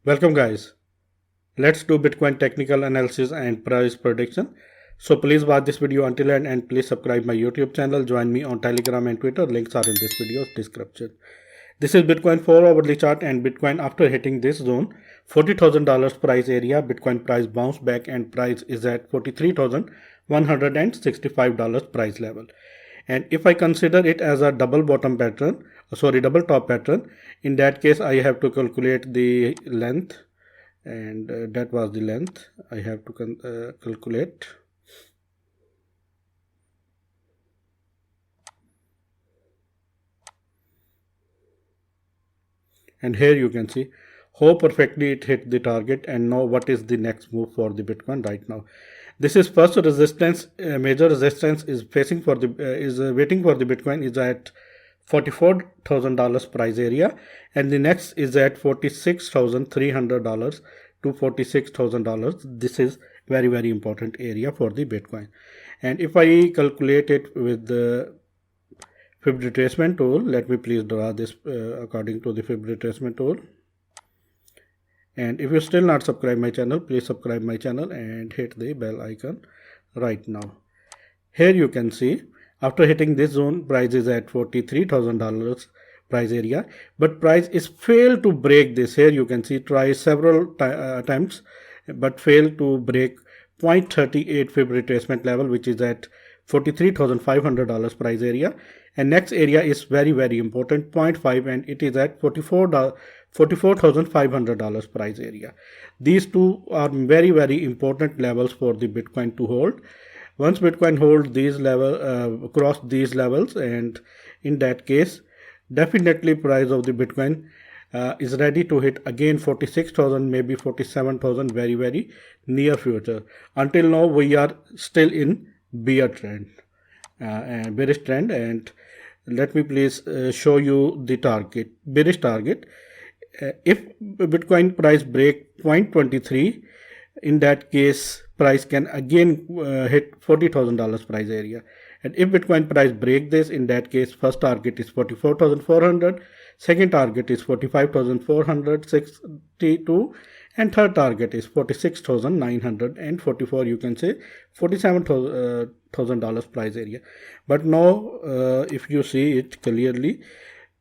Welcome guys. Let's do Bitcoin technical analysis and price prediction. So please watch this video until end and please subscribe my YouTube channel. Join me on Telegram and Twitter. Links are in this video's description. This is Bitcoin 4 hourly chart and Bitcoin after hitting this zone $40,000 price area. Bitcoin price bounced back and price is at $43,165 price level. And if I consider it as a double top pattern, in that case I have to calculate the length, and that was the length I have to calculate. And here you can see how perfectly it hit the target. And now what is the next move for the Bitcoin right now? This is first resistance. Major resistance is facing for the waiting for the Bitcoin is at $44,000 price area, and the next is at $46,300 to $46,000. This is very important area for the Bitcoin. And if I calculate it with the fib retracement tool, let me please draw this according to the fib retracement tool. And if you still not subscribe my channel, please subscribe my channel and hit the bell icon right now. Here you can see after hitting this zone, price is at $43,000 price area, but price is failed to break this. Here you can see try several attempts but failed to break 0.38 fib retracement level, which is at $43,500 price area. And next area is very important, 0.5, and it is at $44,500 price area. These two are very important levels for the Bitcoin to hold. Once Bitcoin holds these across these levels, and in that case definitely price of the Bitcoin is ready to hit again 46,000, maybe 47,000 very near future. Until now we are still in bearish trend, and let me please show you the bearish target. If Bitcoin price break 0.23, in that case price can again hit $40,000 price area. And if Bitcoin price break this, in that case first target is 44,400, second target is 45,462, and third target is 46,944. You can say $47,000 price area. But now if you see it clearly,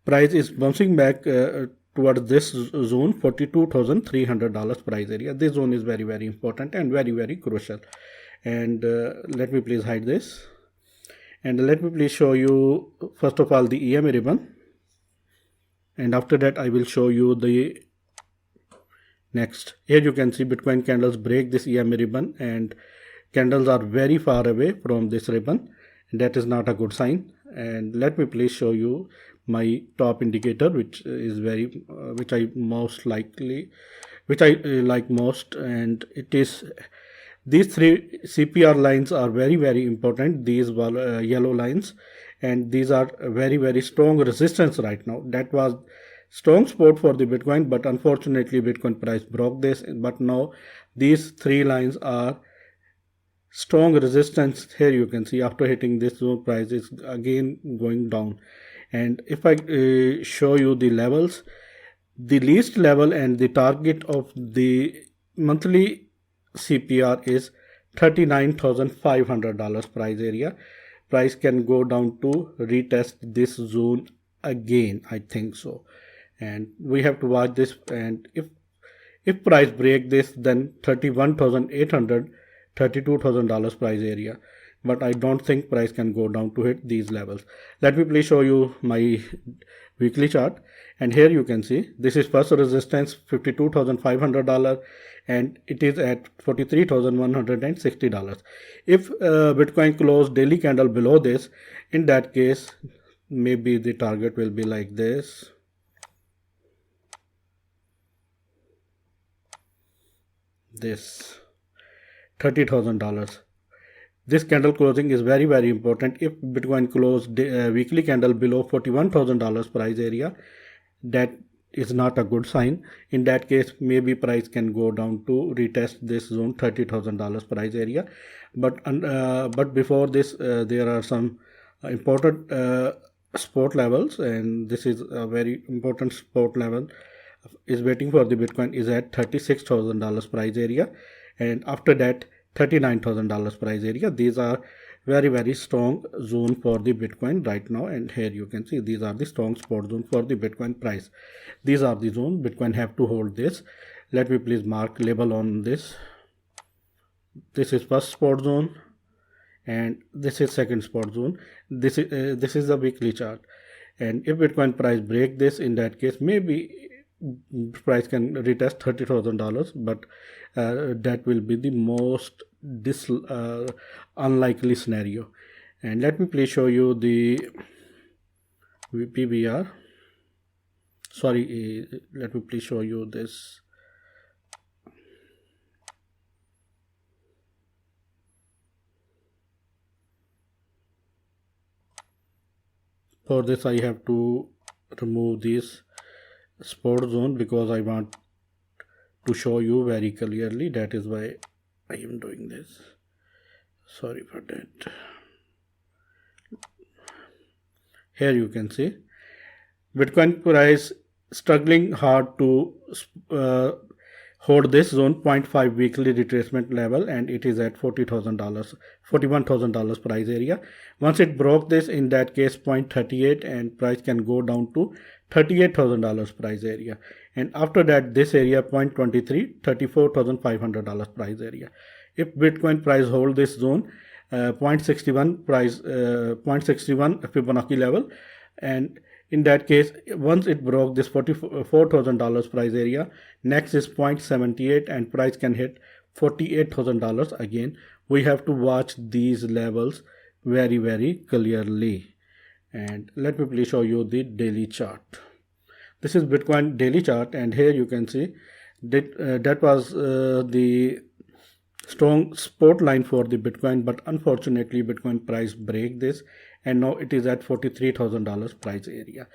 price is bouncing back towards this zone, $42,300 price area. This zone is very important and very crucial. And let me please hide this, and let me please show you first of all the EMA ribbon, and after that I will show you the next. Here you can see Bitcoin candles break this EMA ribbon, and candles are very far away from this ribbon. That is not a good sign. And let me please show you my top indicator, which is which I like most, and it is these three CPR lines are very important. These yellow lines, and these are very strong resistance right now. That was strong support for the Bitcoin, but unfortunately Bitcoin price broke this. But now these three lines are strong resistance. Here you can see after hitting this zone, price is again going down. And if I show you the levels, the least level and the target of the monthly CPR is $39,500 price area. Price can go down to retest this zone again, I think so. And we have to watch this, and if price break this, then $31,800, $32,000 price area. But I don't think price can go down to hit these levels. Let me please show you my weekly chart, and here you can see this is first resistance $52,500, and it is at $43,160. If Bitcoin close daily candle below this, in that case maybe the target will be like this. This $30,000. This candle closing is very important. If Bitcoin close weekly candle below $41,000 price area, that is not a good sign. In that case maybe price can go down to retest this zone, $30,000 price area. But before this there are some important support levels, and this is a very important support level is waiting for the Bitcoin is at $36,000 price area, and after that $39,000 price area. These are very strong zone for the Bitcoin right now, and here you can see these are the strong support zone for the Bitcoin price. These are the zone Bitcoin have to hold this. Let me please mark label on this. This is first support zone, and this is second support zone. This is the weekly chart, and if Bitcoin price break this, in that case maybe price can retest $30,000, but that will be the most unlikely scenario. And let me please show you the PBR. Sorry, let me please show you this. For this I have to remove this support zone because I want to show you very clearly. That is why I am doing this. Sorry for that. Here you can see Bitcoin price struggling hard to hold this zone 0.5 weekly retracement level, and it is at $41,000 price area. Once it broke this, in that case 0.38, and price can go down to $38,000 price area, and after that this area 0.23, $34,500 price area. If Bitcoin price hold this zone 0.61 price 0.61 Fibonacci level, and in that case once it broke this $44,000 price area, next is 0.78 and price can hit $48,000 again. We have to watch these levels very clearly. And let me please show you the daily chart. This is Bitcoin daily chart, and here you can see that was the strong support line for the Bitcoin, but unfortunately Bitcoin price break this, and now it is at $43,000 price area.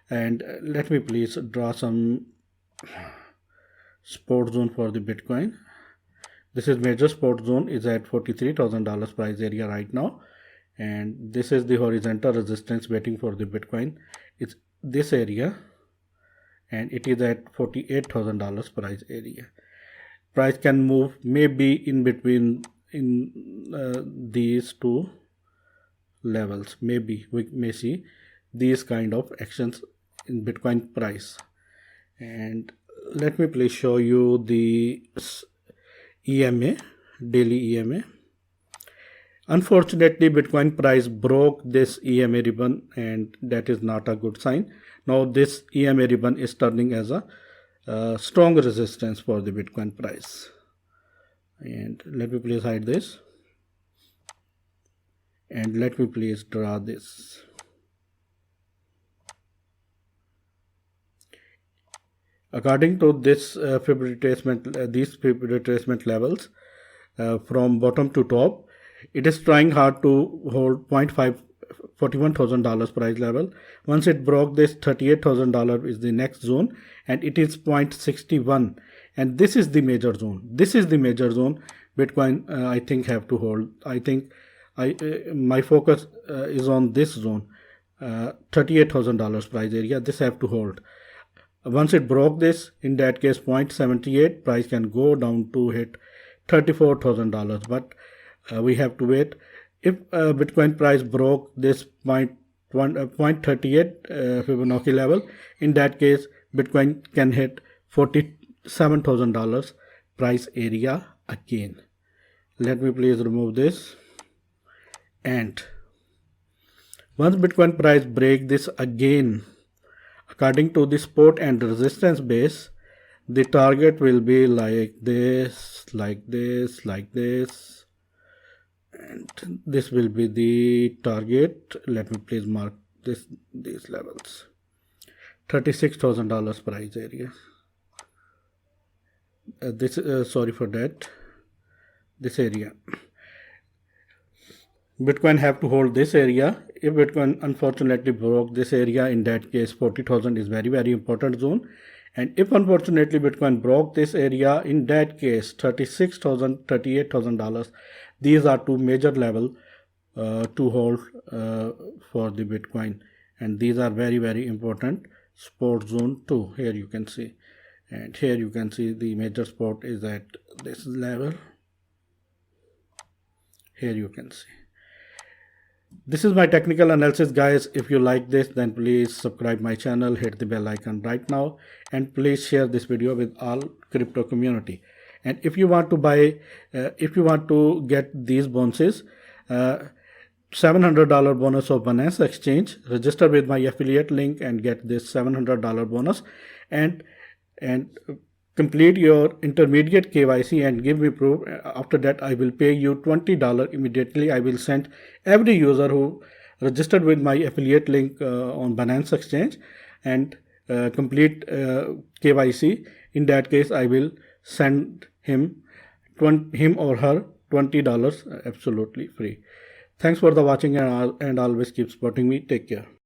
And let me please draw some support zone for the Bitcoin. This is major support zone is at $43,000 price area right now, and this is the horizontal resistance waiting for the Bitcoin. It's this area, and it is at $48,000 price area. Price can move maybe in between these two levels. Maybe we may see these kind of actions in Bitcoin price. And let me please show you the EMA, daily EMA. Unfortunately Bitcoin price broke this EMA ribbon, and that is not a good sign. Now this EMA ribbon is turning as a strong resistance for the Bitcoin price. And let me please hide this, and let me please draw this. According to this fib retracement, these fib retracement levels from bottom to top, it is trying hard to hold $41,000 price level. Once it broke this, $38,000 is the next zone, and it is 0.61, and this is the major zone. This is the major zone Bitcoin I think have to hold. I think my focus is on this zone, $38,000 price area. This have to hold. Once it broke this, in that case 0.78, price can go down to hit $34,000, but we have to wait. If Bitcoin price broke this 0.38 Fibonacci level, in that case Bitcoin can hit $47,000 price area again. Let me please remove this. And once Bitcoin price break this again, according to the support and resistance base, the target will be like this, like this, like this, and this will be the target. Let me please mark these levels. $36,000 price area. Sorry for that. This area. Bitcoin have to hold this area. If Bitcoin unfortunately broke this area, in that case 40,000 is very important zone. And if unfortunately Bitcoin broke this area, in that case $36,000, $38,000, these are two major level to hold for the Bitcoin, and these are very important support zone too. Here you can see and here you can see the major support is at this level. Here you can see. This is my technical analysis, guys. If you like this, then please subscribe my channel, hit the bell icon right now, and please share this video with all crypto community. And if you want to buy, if you want to get these bonuses, $700 bonus of Binance Exchange, register with my affiliate link and get this $700 bonus, and complete your intermediate KYC and give me proof. After that, I will pay you $20 immediately. I will send every user who registered with my affiliate link on Binance Exchange and complete KYC. In that case, I will send him or her $20 absolutely free. Thanks for the watching, and always keep supporting me. Take care.